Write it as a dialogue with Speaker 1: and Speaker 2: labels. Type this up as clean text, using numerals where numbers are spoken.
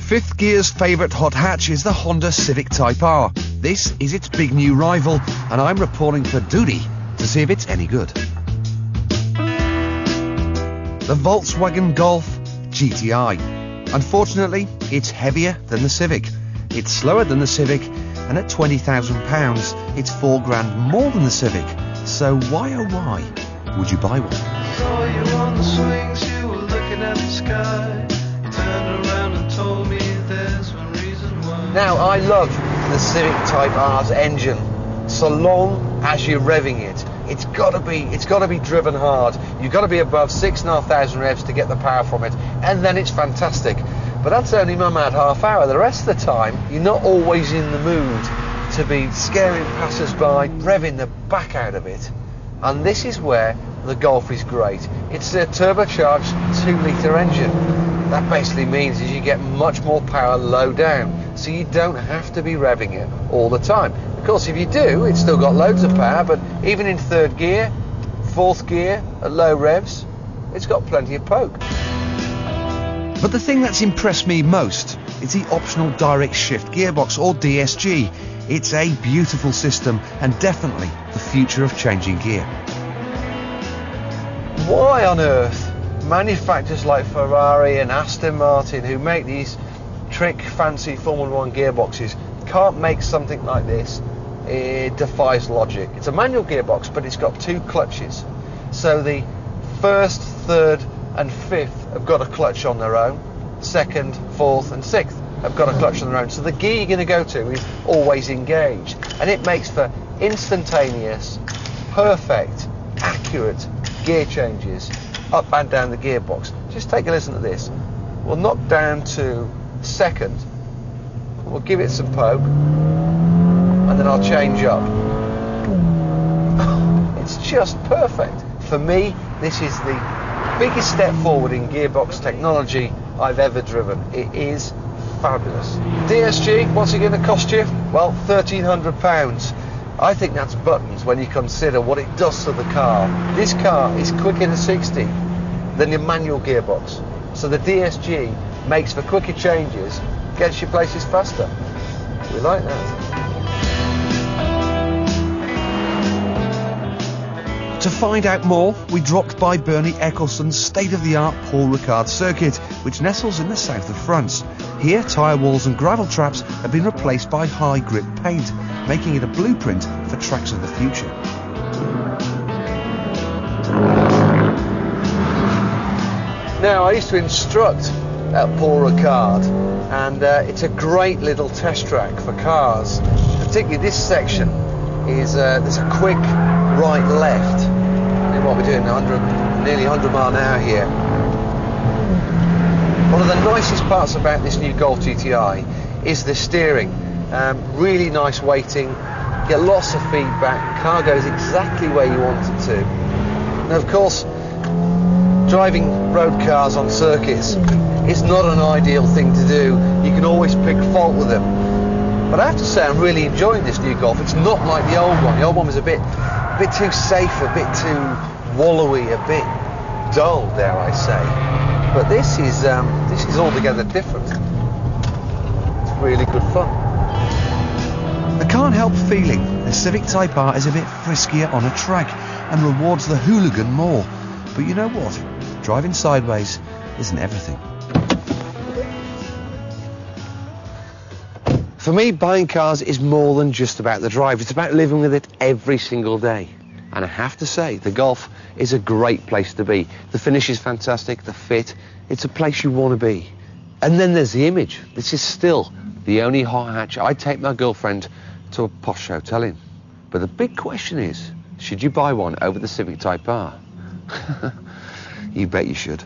Speaker 1: Fifth Gear's favourite hot hatch is the Honda Civic Type R. This is its big new rival, and I'm reporting for duty to see if it's any good. The Volkswagen Golf GTI. Unfortunately, it's heavier than the Civic. It's slower than the Civic, and at £20,000, it's £4,000 more than the Civic. So why oh why would you buy one?
Speaker 2: Saw you on the swings, you were looking at the sky. You turned around and told me there's one reason why.
Speaker 3: Now, I love the Civic Type R's engine, so long as you're revving it. It's got to be driven hard. You've got to be above 6,500 revs to get the power from it, and then it's fantastic. But that's only my mad half hour. The rest of the time, you're not always in the mood to be scaring passers-by, revving the back out of it. And this is where the Golf is great. It's a turbocharged 2-litre engine. That basically means is you get much more power low down, so you don't have to be revving it all the time. Of course, if you do, it's still got loads of power, but even in third gear, fourth gear, at low revs, it's got plenty of poke.
Speaker 1: But the thing that's impressed me most is the optional direct shift gearbox, or DSG. It's a beautiful system and definitely the future of changing gear.
Speaker 3: Why on earth manufacturers like Ferrari and Aston Martin, who make these trick fancy Formula 1 gearboxes, can't make something like this? It defies logic. It's a manual gearbox, but it's got 2 clutches. So the first, third and fifth have got a clutch on their own. Second, fourth and sixth have got a clutch on their own. So the gear you're going to go to is always engaged. And it makes for instantaneous, perfect, accurate gear changes up and down the gearbox. Just take a listen to this. We'll knock down to second. We'll give it some poke, and then I'll change up. It's just perfect. For me, this is the biggest step forward in gearbox technology I've ever driven. It is fabulous. DSG, what's it going to cost you? Well, £1,300. I think that's buttons when you consider what it does to the car. This car is quicker to 60 than your manual gearbox. So the DSG makes for quicker changes, gets you places faster. We like that.
Speaker 1: To find out more, we dropped by Bernie Eccleston's state-of-the-art Paul Ricard circuit, which nestles in the south of France. Here, tyre walls and gravel traps have been replaced by high-grip paint, making it a blueprint for tracks of the future.
Speaker 3: Now, I used to instruct at Paul Ricard, and it's a great little test track for cars. Particularly this section is there's a quick right-left. What we're doing, nearly 100 mile an hour here. One of the nicest parts about this new Golf GTI is the steering. Really nice weighting, get lots of feedback, car goes exactly where you want it to. Now, of course, driving road cars on circuits is not an ideal thing to do. You can always pick fault with them. But I have to say, I'm really enjoying this new Golf. It's not like the old one. The old one was a bit too safe, a bit too wallowy, a bit dull, dare I say. But this is altogether different. It's really good fun.
Speaker 1: I can't help feeling the Civic Type R is a bit friskier on a track and rewards the hooligan more. But you know what? Driving sideways isn't everything.
Speaker 3: For me, buying cars is more than just about the drive. It's about living with it every single day. And I have to say, the Golf is a great place to be. The finish is fantastic, the fit, it's a place you want to be. And then there's the image. This is still the only hot hatch I'd take my girlfriend to a posh hotel in. But the big question is, should you buy one over the Civic Type R? You bet you should.